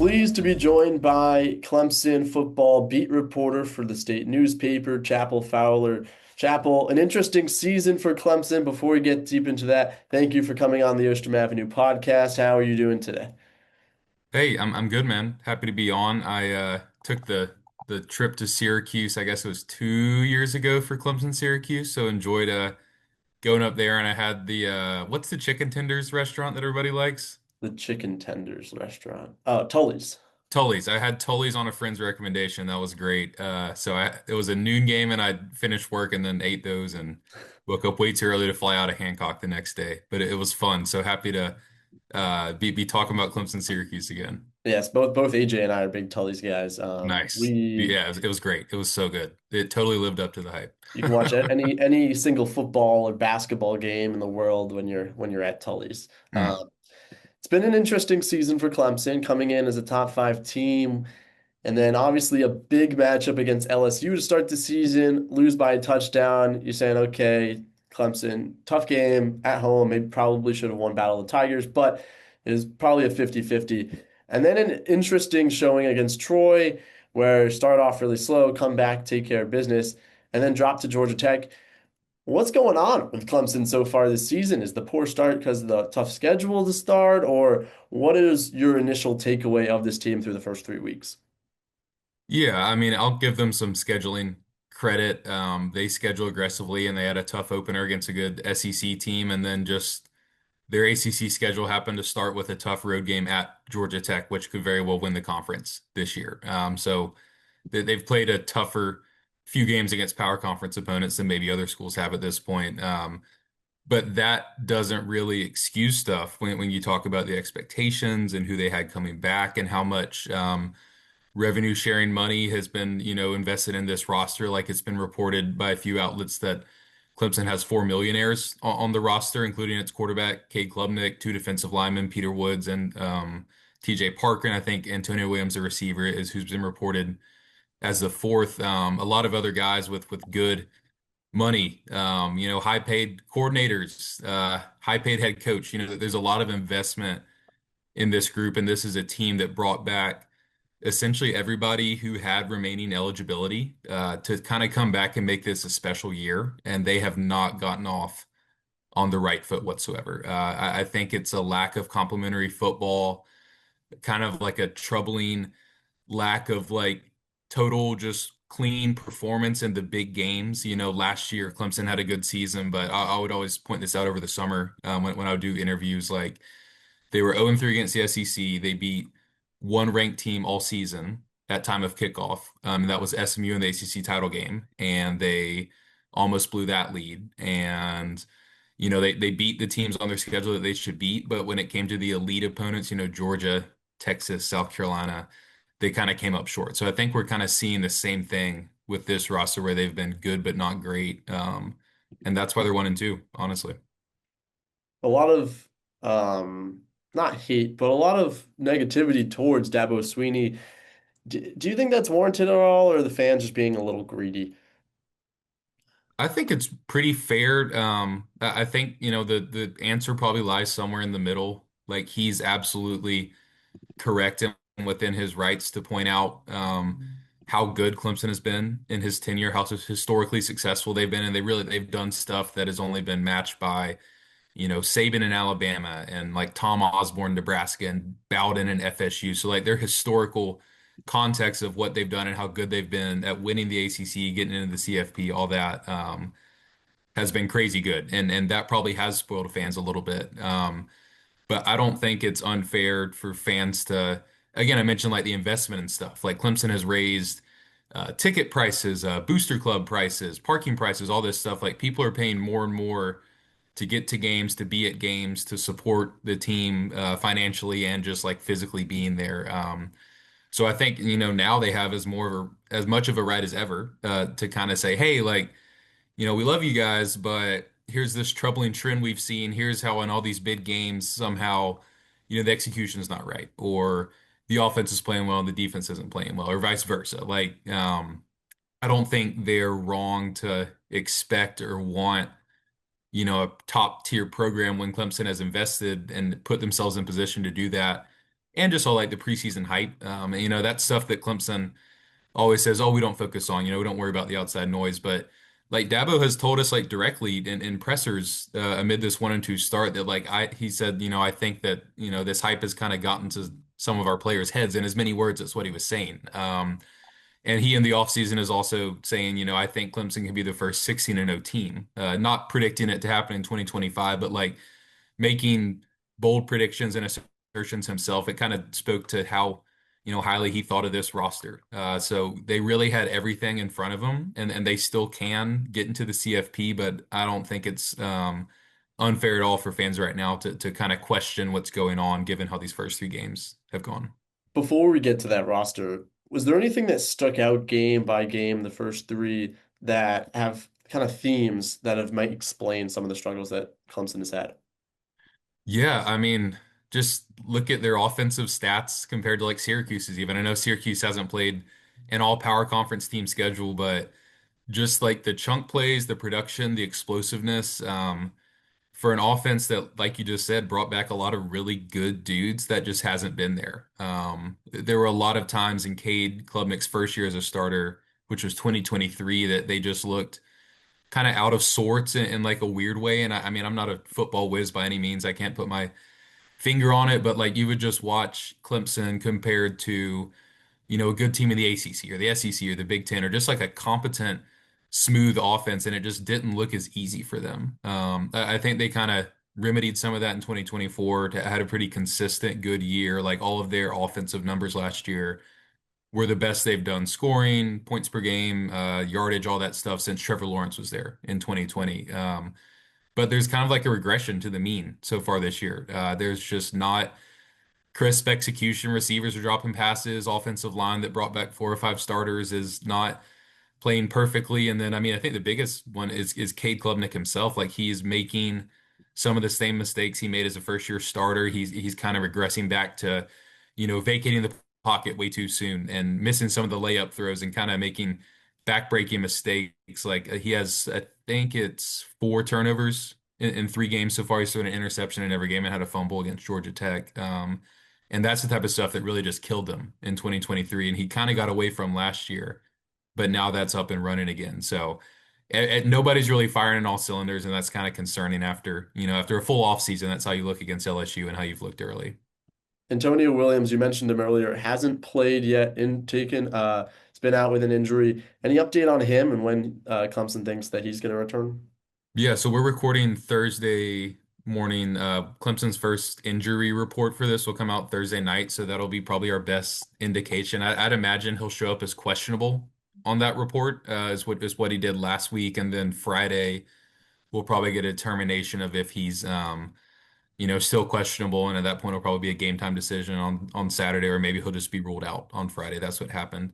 Pleased to be joined by Clemson football beat reporter for the state newspaper, Chapel Fowler. Chapel, an interesting season for Clemson. Before we get deep into that, thank you for coming on the Ostrom Avenue podcast. How are you doing today? Hey, I'm good, man. Happy to be on. I took the trip to Syracuse, I guess it was 2 years ago for Clemson Syracuse. So enjoyed going up there and I had the what's the chicken tenders restaurant that everybody likes? The Chicken Tenders restaurant. Oh, Tully's. Tully's. I had Tully's on a friend's recommendation. That was great. It was a noon game and I finished work and then ate those and woke up way too early to fly out of Hancock the next day. But it was fun. So happy to be talking about Clemson Syracuse again. Yes, both AJ and I are big Tully's guys. Nice. We Yeah, it was great. It was so good. It totally lived up to the hype. You can watch any single football or basketball game in the world when you're at Tully's. Mm. It's been an interesting season for Clemson, coming in as a top five team, and then obviously a big matchup against LSU to start the season, lose by a touchdown. You're saying, okay, Clemson, tough game at home. Maybe probably should have won Battle of the Tigers, but it is probably a 50-50. And then an interesting showing against Troy, where start off really slow, come back, take care of business, and then drop to Georgia Tech. What's going on with Clemson so far this season? Is the poor start because of the tough schedule to start, or what is your initial takeaway of this team through the first 3 weeks? Yeah, I mean, I'll give them some scheduling credit. They schedule aggressively and they had a tough opener against a good SEC team, and then just their ACC schedule happened to start with a tough road game at Georgia Tech, which could very well win the conference this year. They've played a tougher few games against power conference opponents than maybe other schools have at this point. But that doesn't really excuse stuff when you talk about the expectations and who they had coming back and how much revenue sharing money has been, invested in this roster. Like it's been reported by a few outlets that Clemson has four millionaires on the roster, including its quarterback, Cade Klubnik, two defensive linemen, Peter Woods and TJ Parker. And I think Antonio Williams, the receiver, is who's been reported as the fourth. A lot of other guys with good money, high paid coordinators, high paid head coach. There's a lot of investment in this group, and this is a team that brought back essentially everybody who had remaining eligibility to kind of come back and make this a special year, and they have not gotten off on the right foot whatsoever. I think it's a lack of complementary football, kind of like a troubling lack of like total just clean performance in the big games. Last year Clemson had a good season, but I would always point this out over the summer when I would do interviews. Like they were 0-3 against the SEC. They beat one ranked team all season at time of kickoff. And that was SMU in the ACC title game, and they almost blew that lead. And they beat the teams on their schedule that they should beat, but when it came to the elite opponents, Georgia, Texas, South Carolina, they kind of came up short. So I think we're kind of seeing the same thing with this roster where they've been good but not great. And that's why they're 1-2, honestly. A lot of not hate, but a lot of negativity towards Dabo Swinney. Do you think that's warranted at all, or are the fans just being a little greedy? I think it's pretty fair. I think, the answer probably lies somewhere in the middle. Like he's absolutely correct and within his rights to point out how good Clemson has been in his tenure, how historically successful they've been, and they've done stuff that has only been matched by, Saban in Alabama and like Tom Osborne, Nebraska, and Bowden and FSU. So like their historical context of what they've done and how good they've been at winning the ACC, getting into the CFP, all that has been crazy good, and that probably has spoiled fans a little bit. But I don't think it's unfair for fans to, again, I mentioned like the investment and stuff. Like Clemson has raised ticket prices, booster club prices, parking prices, all this stuff. Like people are paying more and more to get to games, to be at games, to support the team financially and just like physically being there. So I think, now they have as much of a right as ever to kind of say, hey, like, we love you guys, but here's this troubling trend we've seen. Here's how in all these big games, somehow, the execution is not right, or the offense is playing well and the defense isn't playing well, or vice versa. Like, I don't think they're wrong to expect or want, a top tier program when Clemson has invested and put themselves in position to do that and just all like the preseason hype. And, that's stuff that Clemson always says, "Oh, we don't focus on, we don't worry about the outside noise." But like Dabo has told us like directly in pressers amid this 1-2 start that like he said, I think that this hype has kind of gotten to some of our players' heads. In as many words, that's what he was saying. And he in the offseason is also saying, I think Clemson can be the first 16-0 team. Not predicting it to happen in 2025, but like making bold predictions and assertions himself. It kind of spoke to how, highly he thought of this roster. So they really had everything in front of them, and they still can get into the CFP, but I don't think it's unfair at all for fans right now to kind of question what's going on, given how these first three games have gone. Before we get to that roster, was there anything that stuck out game by game, the first three, that have kind of themes that have might explain some of the struggles that Clemson has had? Yeah, I mean, just look at their offensive stats compared to like Syracuse's even. I know Syracuse hasn't played an all power conference team schedule, but just like the chunk plays, the production, the explosiveness, for an offense that, like you just said, brought back a lot of really good dudes that just hasn't been there. There were a lot of times in Cade Klubnik's first year as a starter, which was 2023, that they just looked kind of out of sorts in like a weird way. And I mean, I'm not a football whiz by any means. I can't put my finger on it, but like you would just watch Clemson compared to, a good team in the ACC or the SEC or the Big Ten or just like a competent, smooth offense, and it just didn't look as easy for them. I think they kind of remedied some of that in 2024 to had a pretty consistent, good year. Like all of their offensive numbers last year were the best they've done scoring, points per game, yardage, all that stuff since Trevor Lawrence was there in 2020. But there's kind of like a regression to the mean so far this year. There's just not crisp execution. Receivers are dropping passes. Offensive line that brought back 4 or 5 starters is not playing perfectly. And then, I mean, I think the biggest one is Cade Klubnik himself. Like he's making some of the same mistakes he made as a first year starter. He's kind of regressing back to, vacating the pocket way too soon and missing some of the layup throws and kind of making backbreaking mistakes. Like he has, I think it's 4 turnovers in 3 games so far. He's thrown an interception in every game and had a fumble against Georgia Tech. And that's the type of stuff that really just killed him in 2023. And he kind of got away from last year, but now that's up and running again. So nobody's really firing in all cylinders, and that's kind of concerning after, after a full off season. That's how you look against LSU and how you've looked early. Antonio Williams, you mentioned him earlier, hasn't played yet in taken it's been out with an injury. Any update on him and when Clemson thinks that he's going to return? Yeah, so we're recording Thursday morning. Clemson's first injury report for this will come out Thursday night, so that'll be probably our best indication. I'd imagine he'll show up as questionable on that report, is what he did last week, and then Friday we'll probably get a determination of if he's still questionable, and at that point it'll probably be a game time decision on Saturday, or maybe he'll just be ruled out on Friday. That's what happened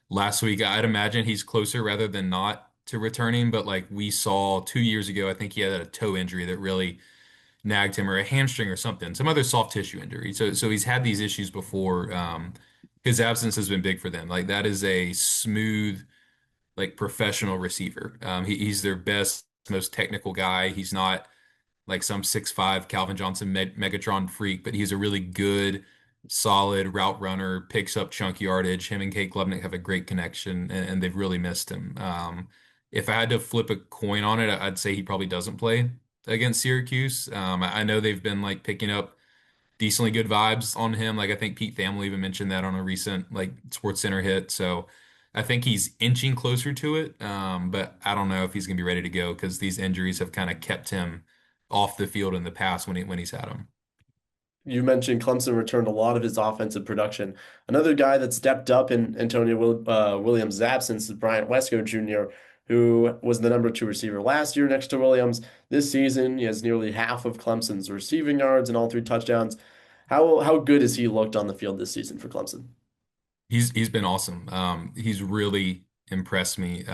last week. I'd imagine he's closer rather than not to returning, but like we saw 2 years ago, I think he had a toe injury that really nagged him, or a hamstring or something, some other soft tissue injury. So he's had these issues before. His absence has been big for them. Like that is a smooth, like professional receiver. He's their best, most technical guy. He's not like some 6'5" Calvin Johnson Megatron freak, but he's a really good, solid route runner, picks up chunk yardage. Him and Kate Klubnik have a great connection, and they've really missed him. If I had to flip a coin on it, I'd say he probably doesn't play against Syracuse. I know they've been like picking up decently good vibes on him. Like I think Pete Thamel even mentioned that on a recent like Sports Center hit. So I think he's inching closer to it. But I don't know if he's gonna be ready to go because these injuries have kind of kept him off the field in the past when he's had them. You mentioned Clemson returned a lot of his offensive production. Another guy that stepped up in Williams' absence is Bryant Wesco Jr., who was the number 2 receiver last year next to Williams. This season, he has nearly half of Clemson's receiving yards and all 3 touchdowns. How good has he looked on the field this season for Clemson? He's been awesome. He's really impressed me.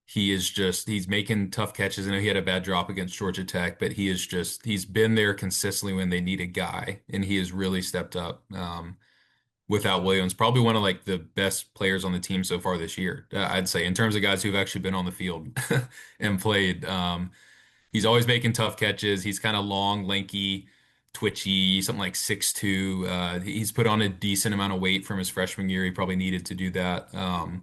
He's making tough catches. I know he had a bad drop against Georgia Tech, but he's been there consistently when they need a guy, and he has really stepped up. Without Williams, probably one of like the best players on the team so far this year, I'd say, in terms of guys who've actually been on the field and played. He's always making tough catches. He's kind of long, lanky, twitchy, something like 6'2". He's put on a decent amount of weight from his freshman year. He probably needed to do that. A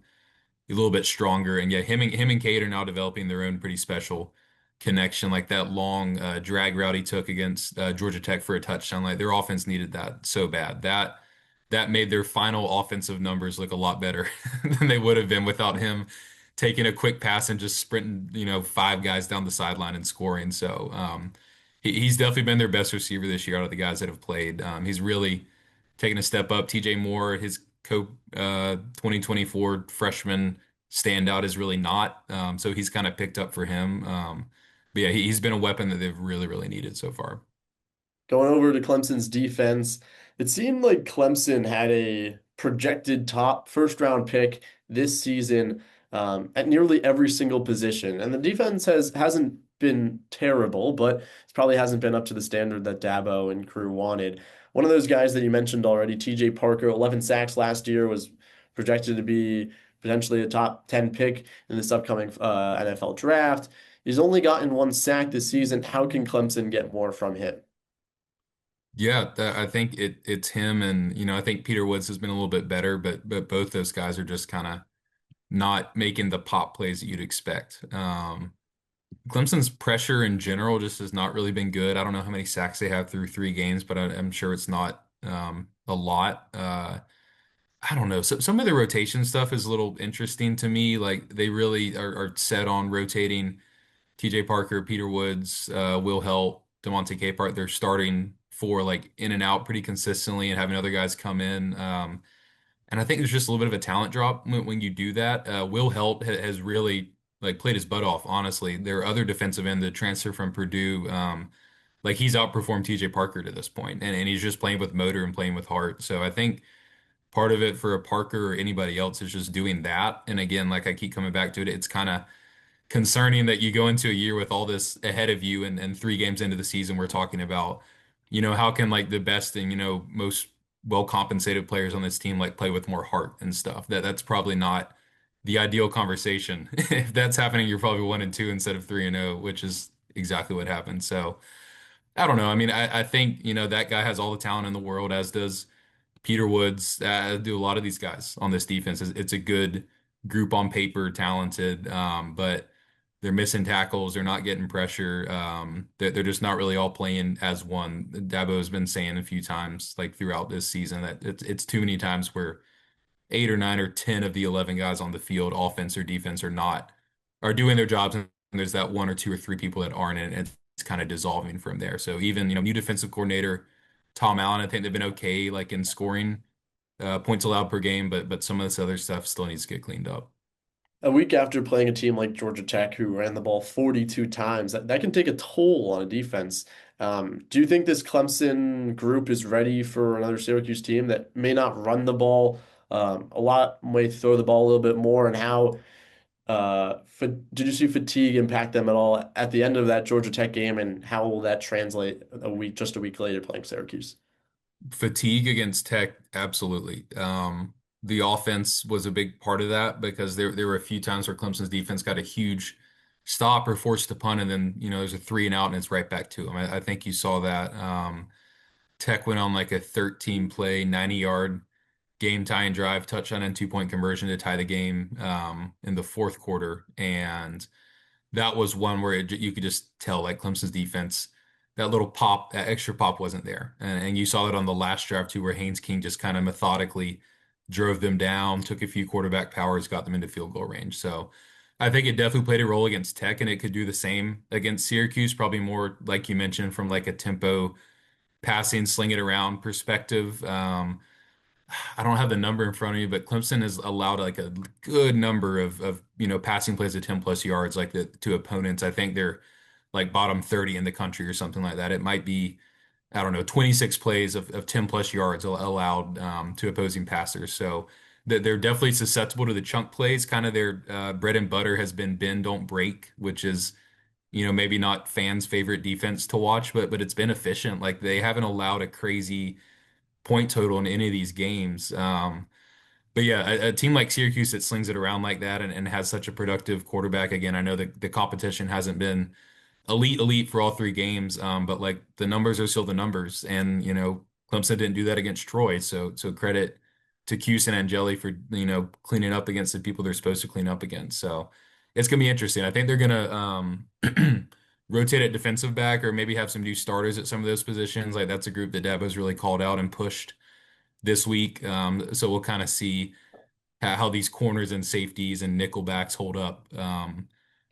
little bit stronger. And yeah, him and Cade are now developing their own pretty special connection. Like that long drag route he took against Georgia Tech for a touchdown. Like their offense needed that so bad. That made their final offensive numbers look a lot better than they would have been without him taking a quick pass and just sprinting, five guys down the sideline and scoring. So he's definitely been their best receiver this year out of the guys that have played. He's really taken a step up. TJ Moore, his co 2024 freshman standout, is really not. So he's kind of picked up for him. But yeah, he's been a weapon that they've really, really needed so far. Going over to Clemson's defense, it seemed like Clemson had a projected top first round pick this season at nearly every single position. And the defense hasn't been terrible, but it probably hasn't been up to the standard that Dabo and crew wanted. One of those guys that you mentioned already, TJ Parker, 11 sacks last year, was projected to be potentially a top 10 pick in this upcoming NFL draft. He's only gotten one sack this season. How can Clemson get more from him? Yeah, I think it's him, and I think Peter Woods has been a little bit better, but both those guys are just kind of not making the pop plays that you'd expect. Clemson's pressure in general just has not really been good. I don't know how many sacks they have through 3 games, but I'm sure it's not a lot. I don't know. So some of the rotation stuff is a little interesting to me. Like they really are set on rotating TJ Parker, Peter Woods, Will Help, Demonte Capehart. They're starting four like in and out pretty consistently and having other guys come in. And I think there's just a little bit of a talent drop when you do that. Will Help has really like played his butt off, honestly. Their other defensive end, the transfer from Purdue, like he's outperformed TJ Parker to this point, and he's just playing with motor and playing with heart. So I think part of it for a Parker or anybody else is just doing that. And again, like I keep coming back to it, it's kind of concerning that you go into a year with all this ahead of you and 3 games into the season we're talking about, how can like the best and most well compensated players on this team like play with more heart and stuff. That's probably not the ideal conversation. If that's happening, you're probably 1-2 instead of 3-0, which is exactly what happened. So I don't know. I mean, I think, that guy has all the talent in the world, as does Peter Woods, do a lot of these guys on this defense. It's a good group on paper, talented, but they're missing tackles. They're not getting pressure. They're just not really all playing as one. Dabo has been saying a few times, like throughout this season, that it's too many times where 8 or 9 or 10 of the 11 guys on the field, offense or defense, are doing their jobs, and there's that 1 or 2 or 3 people that aren't, and it's kind of dissolving from there. So even new defensive coordinator Tom Allen, I think they've been okay, like in scoring points allowed per game, but some of this other stuff still needs to get cleaned up. A week after playing a team like Georgia Tech, who ran the ball 42 times, that can take a toll on a defense. Do you think this Clemson group is ready for another Syracuse team that may not run the ball a lot, may throw the ball a little bit more? And how did you see fatigue impact them at all at the end of that Georgia Tech game? And how will that translate just a week later playing Syracuse? Fatigue against Tech, absolutely. The offense was a big part of that because there were a few times where Clemson's defense got a huge stop or forced to punt, and then there's a 3-and-out and it's right back to them. I think you saw that. Tech went on like a 13 play, 90-yard game tying drive, touchdown and 2-point conversion to tie the game in the fourth quarter, and that was one where you could just tell like Clemson's defense, that little pop, that extra pop wasn't there. And you saw it on the last drive too, where Haynes King just kind of methodically drove them down, took a few quarterback powers, got them into field goal range. So I think it definitely played a role against Tech, and it could do the same against Syracuse, probably more like you mentioned from like a tempo passing, sling it around perspective. I don't have the number in front of me, but Clemson has allowed like a good number of passing plays of 10 plus yards like to opponents. I think they're like bottom 30 in the country or something like that. It might be, I don't know, 26 plays of 10 plus yards allowed to opposing passers. So they're definitely susceptible to the chunk plays. Kind of their bread and butter has been bend, don't break, which is maybe not fans' favorite defense to watch, but it's been efficient. Like they haven't allowed a crazy point total in any of these games. But yeah, a team like Syracuse that slings it around like that and has such a productive quarterback. Again, I know the competition hasn't been elite for all three games. But like the numbers are still the numbers, and Clemson didn't do that against Troy. So credit to Cuse and Angeli for cleaning up against the people they're supposed to clean up against. So it's gonna be interesting. I think they're gonna rotate at defensive back or maybe have some new starters at some of those positions. Like that's a group that Dabo's really called out and pushed this week. So we'll kind of see how these corners and safeties and nickelbacks hold up.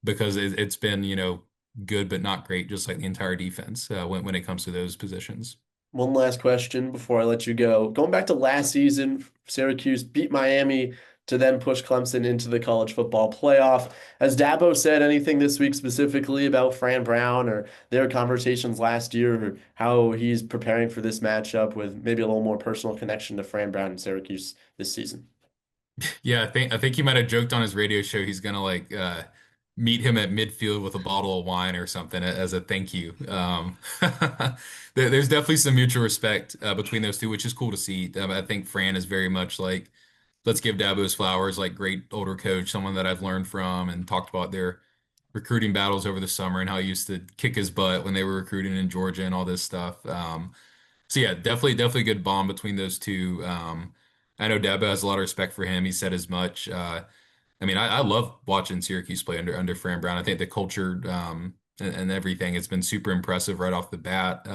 Because it's been, good but not great, just like the entire defense when it comes to those positions. One last question before I let you go. Going back to last season, Syracuse beat Miami to then push Clemson into the college football playoff. Has Dabo said anything this week specifically about Fran Brown or their conversations last year, or how he's preparing for this matchup with maybe a little more personal connection to Fran Brown and Syracuse this season? Yeah, I think he might have joked on his radio show he's gonna like meet him at midfield with a bottle of wine or something as a thank you. There's definitely some mutual respect between those two, which is cool to see. I think Fran is very much like, let's give Dabo his flowers, like great older coach, someone that I've learned from and talked about their recruiting battles over the summer and how he used to kick his butt when they were recruiting in Georgia and all this stuff. So yeah, definitely good bond between those two. I know Dabo has a lot of respect for him. He said as much. I mean, I love watching Syracuse play under Fran Brown. I think the culture and everything, it's been super impressive right off the bat.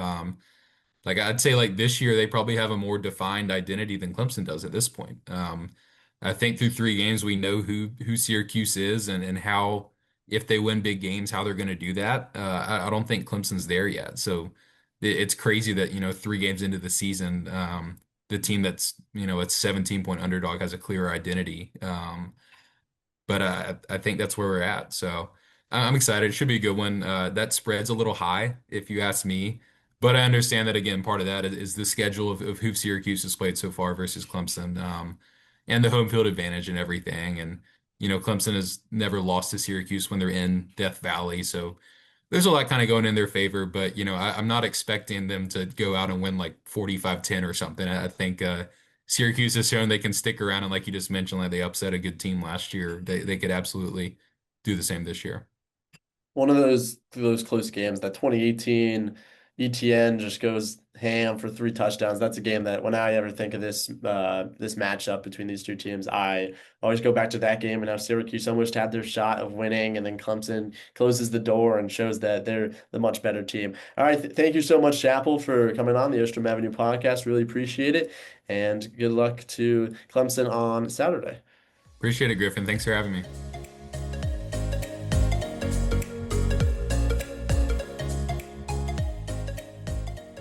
Like I'd say like this year they probably have a more defined identity than Clemson does at this point. I think through three games we know who Syracuse is and how if they win big games how they're going to do that. I don't think Clemson's there yet. So it's crazy that 3 games into the season the team that's it's 17-point underdog has a clearer identity. But I think that's where we're at. So I'm excited. It should be a good one. That spread's a little high, if you ask me. But I understand that again, part of that is the schedule of who Syracuse has played so far versus Clemson, and the home field advantage and everything. And Clemson has never lost to Syracuse when they're in Death Valley, so there's a lot kind of going in their favor. But I'm not expecting them to go out and win like 45-10 or something. I think Syracuse has shown they can stick around, and like you just mentioned, like they upset a good team last year. They could absolutely do the same this year. One of those close games, that 2018 ETN just goes ham for 3 touchdowns. That's a game that when I ever think of this matchup between these two teams, I always go back to that game and how Syracuse almost had their shot of winning, and then Clemson closes the door and shows that they're the much better team. All right, thank you so much, Chapel, for coming on the Ostrom Avenue podcast. Really appreciate it, and good luck to Clemson on Saturday. Appreciate it, Griffin. Thanks for having me.